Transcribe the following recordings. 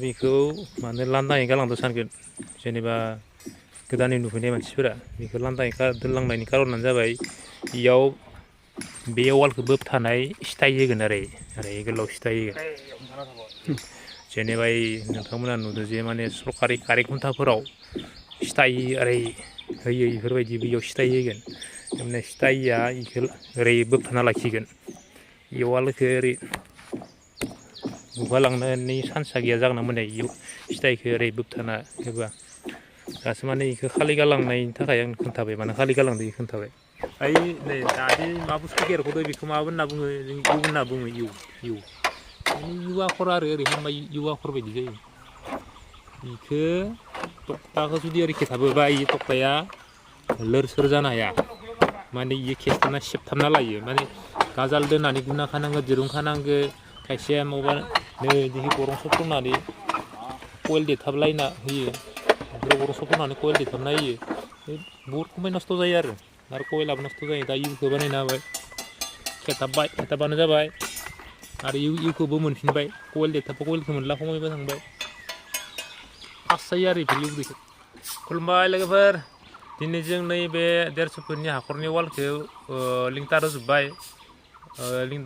बेखौ माने लान्दाङै गालांदो सानगोन जेनेबा गोदानै नुफैनाय मानसिफोरा बेखौ लान्दाङै दोनलांनायनि कारनानो जाबाय इयाव बे वालखौ बोबथानाय सिटाइ होगोन ओरै गोलाव सिटाइ होगोन जेनेबा नोंथांमोना नुदों जे माने सरकारि कारेन्ट खुन्थाफोराव सिटाइ ओरै होयो बेफोरबायदि बेयाव सिटाइ होगोन थारमाने सिटाइया बेखौ ओरै बोबथाना लाखिगोन बे वालखौ ओरै गुगालांनायनि चान्सआ गैया जागोन माने इयाव सिटाइखौ ओरै बोबथाना होबा दासो माने बेखौ खालि गालांनायनि थाखाय आं खोन्थाबाय माने खालि गालांदो बेखौ खोन्थाबाय नै दादि मा बुस्थु बेरख'दो बेखौ मा होनना बुङो जों इउ होनना बुङो इउ इउ आखर आरो ओरै खालामबा इउ आखर बायदि जायो बेखौ तक्ताखौ जुदि ओरै खेथाबोबा बे तक्ताया लोर सोर जानो हाया माने इयो खेबथाबना सेबथाबना लायो माने गाजाल दोननानै गुना खानांगौ दिरुं खानांगौ खायसेया माबा नै बिदि गरं सफ्लंनानै कइल देथाबलायना होयो गरं सफ्लंनानै कइल देथाबना होयो बहुद खमाय नस्थ' जायो आरो कइलाबो नस्थ' जायो दा इउखौ बानायना होबाय खेथाबबानो जाबाय आरो इउखौबो मोनफिनबाय कइल देथाबबा कइलखौ मोनला खमायबो थांबाय पास जायो आरो बेफोर इउखौ खुलुमबाय लोगोफोर दिनै जों नैबे 150 फुटनि हाखरनि वालखौ लिंटार होजोब्बाय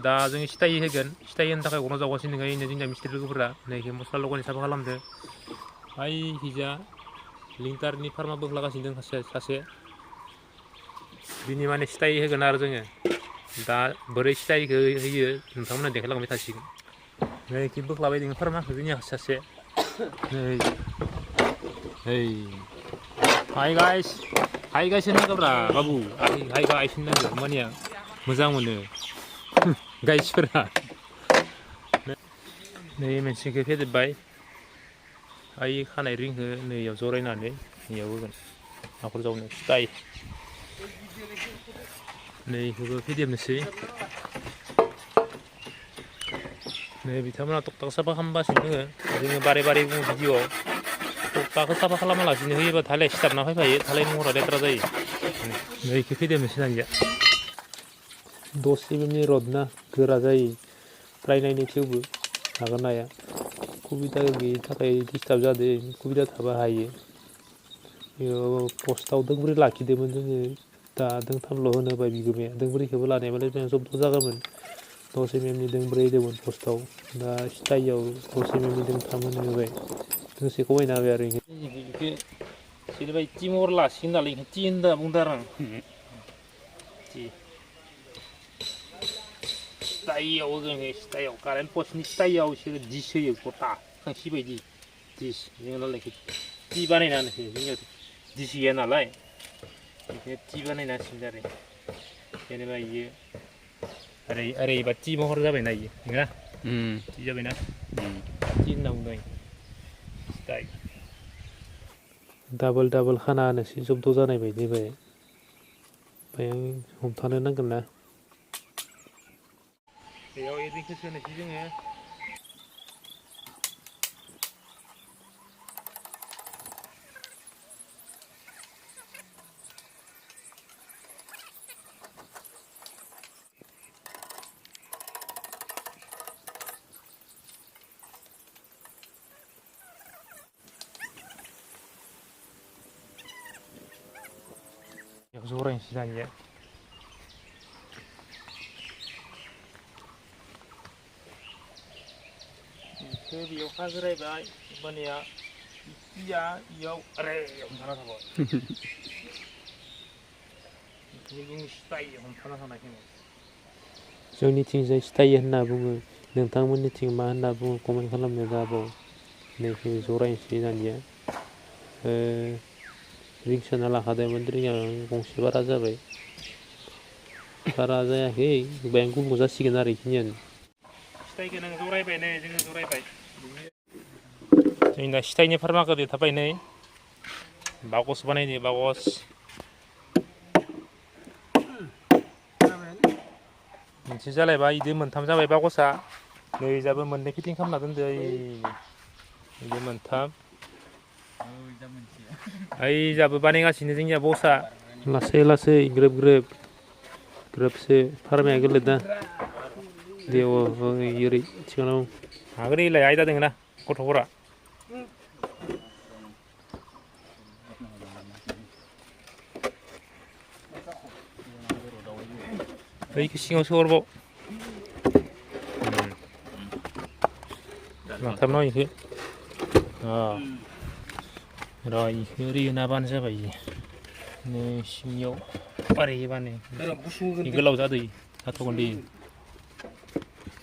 दा जों सिटाइ होगोन सिटाइ होनो थाखाय गरं जावगासिनो दङ जोंनिया मिस्ट्रि लोगोफोरा नैखौ मस्ला लगायना साफा खालामदो ओइखिजा लिंटारनि फार्मा बोख्लागासिनो दं सासे बिनि माने सिटाइ होगोन आरो जोङो दा बोरै सिटाइखौ होयो नोंथांमोना देखायलांबाय थासिगोन नैखि बोख्लाबाय दङ फार्माखौ जोंनिया सासे नै हाय गाइस होननांगौब्रा बाबु हाय गाइस होननांगौ होमबानिया मोजां मोनो गाइसफोरा नै मोनसेखौ फेदेरबाय ओइ खानाय रिंखौ नैयाव जरायनानै नैयाव होगोन हाखर जावनायाव सिटाइ नैखौबो फेदेरनोसै नै बिथांमोना तक्ताखौ साफा खालामगासिनो दङ जोङो बारे बुङो भिडिअ'आव तक्ताखौ साफा खालामालासिनो होयोबा थालाय सिथाबना फैफायो थालाय महरा लेथ्रा जायो नैखौ फेदेरनोसै दानिया 10 mm रडना गोरा जायो फ्राय नायनो थेवबो हागोन हाया सुबिदा गैयिनि थाखाय डिस्टार्ब जादों सुबिदा थाबा हायो बेयाव पस्टआव दोंब्रै लाखिदोंमोन जोङो दा दोंथामल' होनो होबाय बिगोमाया दोंब्रैखौबो लानायबालाय जों जब्द' जागौमोन 10 mm दोंब्रै होदोंमोन पस्टआव दा सिटाइयाव 10 mm दोंथाम होनो होबाय दोंसे खमायना होबाय आरो बेखौ जेनेबा टि महर लासिगोन नालाय टि होनना बुंदों आरो आं सिटाइयाव होगोन सिटाइयाव कारेन्ट पस्टनि सिटाइयाव बिसोरो दिस होयो गथा खांसि बायदि दिस जों नालाय टि बानायना होनोसै जोंनियाव दिस गैया नालाय बेखौ टि बानायना होसिगोन आरो जेनेबा इयो ओरैबा टि महर जाबायना इयो नङा टि जाबायना टि होनना बुंदों सिटाइ डाबल खाना होनोसै जब्द' जानाय बायदि बाय ओमफ्राय हमथानो नांगोन ना बेयाव एरिखौ सोनोसै जोङो बेयाव जरायनोसै दानिया बेयाव खाज्रायबाय होमबानिया इया इयाव ओरै हमथाना थाबाय सिटाइ हमथाना थानायखौ जोंनिथिंजाय सिटाइ होनना बुङो नोंथांमोननिथिं मा होनना बुङो कमेन्ट खालामनो दाबाव नैखौ जरायनोसै दानिया रिं सोना लाखादोंमोन रिङा गंसे बारा जाबाय बारा जायाखै बाय गुबुं जासिगोन आरो बेखिनियानो सिटाइखौ नों जरायबाय नै जोङो जरायबाय जोंना सिटाइनि फार्माखौ देथाबबाय नै बाकस बानायनो बाकस मोनसे जालायबाय इदो मोनथाम जाबाय बाकसा नै जाबो मोननै फिटिं खालामना दोनदो इदो मोनथाम ओइ जाबो बानायगासिनो जोंनिया बक्सआ लासै ग्रोब ग्रोबसो फार्माया गोलैदा दे ओरै थिखांनांगौ हागोन इलाय आयदा दोङो ना गथ'फोरा बैखौ सिङाव सोहरबाव लांथारनाव इखो र' इखो ओरै होनाबानो जाबाय नै सिंनियाव ओरै होबानो गोलाव जादों हाथ'गोन दे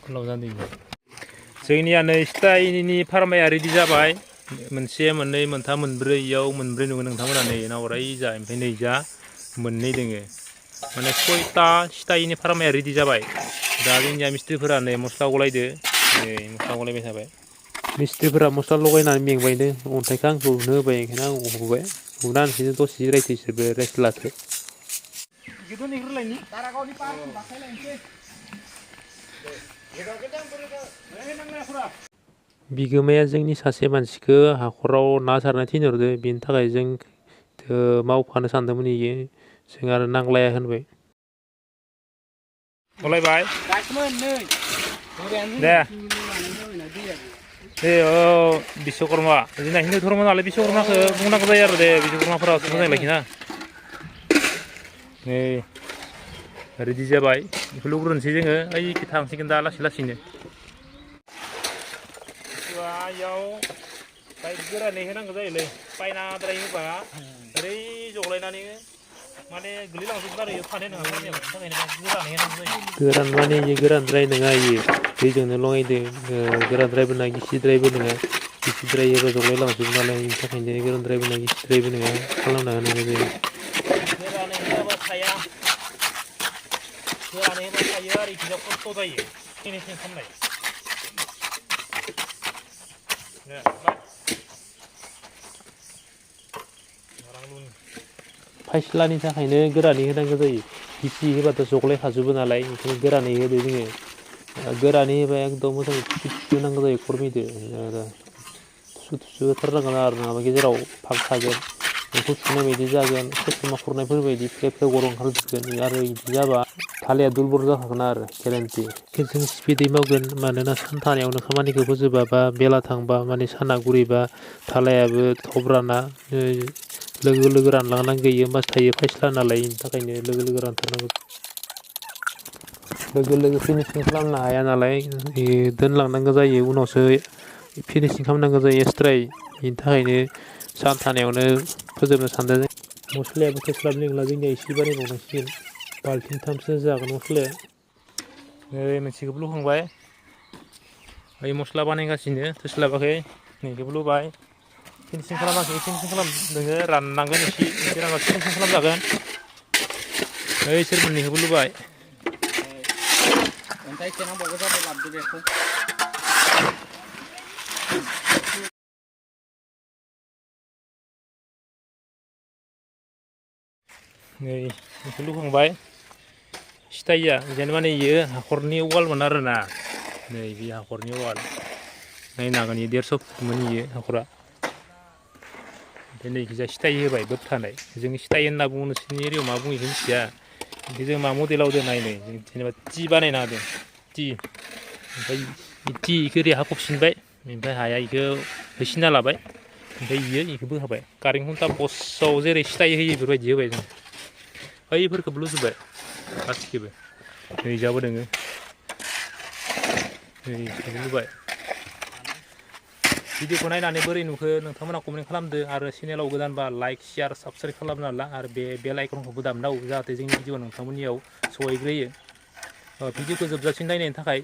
गोलाव जादों जोंनिया नै स्टाइलनि फार्माया रेडि जाबाय मोनसे मोननै मोनथाम मोनब्रै इयाव मोनब्रै नुगोन नोंथांमोना नै नावराय जा ओमफ्राय नै जा मोननै दोङो माने 6टा स्टाइलनि फार्माया रेडि जाबाय दा जोंनिया मिस्ट्रिफोरा नै मस्ला गलायदो नै मस्ला गलायबाय थाबाय मिस्ट्रिफोरा मस्ला लगायनानै मेंबायनो अन्थाइखौ आंखौ होबाय ओंखायनो आं होबाय हुना होनसै दसे जिरायथो इसोरबो रेस्ट लाथो बिगोमाया जोंनि सासे मानसिखौ हाखराव ना सारनो थिनहरदो बेनि थाखाय जों मावफानो सानदोंमोन इयो जों आरो नांलाया होनबाय गलायबाय दे दे बिश्वकर्मा जोंना हिन्दु धर्म नालाय बिश्वकर्माखौ बुंनांगौ जायो आरो दे बिश्वकर्माफोरा मोजां लाखिना नै रेडि जाबाय बेखौ लुग्रोनोसै जोङो ओइखि थांसिगोन दा लासै लासैनो इयाव बाइक गोरानै होनांगौ जायोलै बायनाद्राय होबा ओरै जगलायनानै माने गोलैलांजोबगोन आरो थानाय नङा थाखायनो गोरानै होनांगौ जायो गोरान माने इयो गोरानद्राय नङा इयो दैजोंनो लगायदो गोरानद्रायबो नङा गिसिद्रायबो नङा गिसिद्राय होबा जगलायलांजोबो नालाय बेनि थाखायनो गोरानद्रायबो नङा गिसिद्रायबो नङा खालामना होनांगौ जायो गोरानै होआबा थाया गोरानै होबा थायो आरो इखिजा खस्थ' जायो फिनिसिं खालामनाय फायस्लानि थाखायनो गोरानै होनांगौ जायो गिसि होबाथ' जगलायखाजोबो नालाय ओंखायनो गोरानै होदो जोङो गोरानै होबा एकदम मोजाङै थुसु थुसु होनांगौ जायो खरमिदो थुसु थुसु होथारनांगोन आरो नङाबा गेजेराव फाग थागोन एम्फौ सुनाय बायदि जागोन खोस्रोमा खुरनायफोर बायदि फ्ले फ्ले गर ओंखारजोबगोन आरो बिदि जाबा थालाया दुरबल जाखागोन आरो गेरेन्टि जों स्पिडै मावगोन मानोना सान थानायावनो खामानिखौ फोजोबाबा बेला थांबा माने साना गुरैबा थालायाबो थब राना लोगो लोगो रानलांनांगौ होमबासो थायो फायस्ला नालाय बेनि थाखायनो लोगो लोगो रानथारनांगौ लोगो लोगो फिनिसिं खालामनो हाया नालाय दोनलांनांगौ जायो उनावसो फिनिसिं खालामनांगौ जायो एक्सट्रायै बेनि थाखायनो सान थानायावनो फोजोबनो सानदों जों मस्लायाबो थोस्लाबनाय नंला जोंनिया एसे बानायबावनांसिगोन बाल्थिंथामसो जागोन मस्लाया नै मोनसेखौबो लुखांबाय ओइ मस्ला बानायगासिनो थोस्लाबाखै नैखौबो लुबाय फिनिसिं खालामाखै फिनिसिं खालाम नोङो राननांगोन एसे रानबा फिनिसिं खालामजागोन ओइ इसोर मोननैखौबो लुबाय अन्थाइ एसे नांबावगौ जाबाय लाबोदो बेखौ नै बेखौ लुखांबाय स्टाइया जेनेबा नै इयो हाखरनि वालमोन आरोना नै बे हाखरनि वाल नायनो हागोन इयो 150 फुटमोन इयो हाखरा ओमफ्राय नै इखिजा स्टाइ होबाय बोबथानाय जों स्टाइ होनना बुङो नोंसोरनि एरियायाव मा बुङो इखौ मिथिया ओमफ्राय जों मा मडेलाव होदों नायनो जेनेबा टि बानायना होदों टि ओमफ्राय टि इखौ ओरै हाखबफिनबाय ओमफ्राय हाया इखौ होसिनना लाबाय ओमफ्राय इखौबो होबाय कारेन्ट खुन्था पस्टआव जेरै स्टाइ होयो बेफोरबायदि होबाय जों बैफोरखौबो लुजोब्बाय गासिखौबो नै जाबो दोङो नै बेखौबो लुबाय भिडिअखौ नायनानै बोरै नुखो नोंथांमोना कमेन्ट खालामदो आरो चेनेलाव गोदानबा लाइक शेयार साबस्क्राइब खालामना ला आरो बे बेल आइकनखौबो दामना हो जाहाथे जोंनि भिडिअ नोंथांमोननियाव सहैग्रोयो भिडिअखौ जोबजासिम नायनायनि थाखाय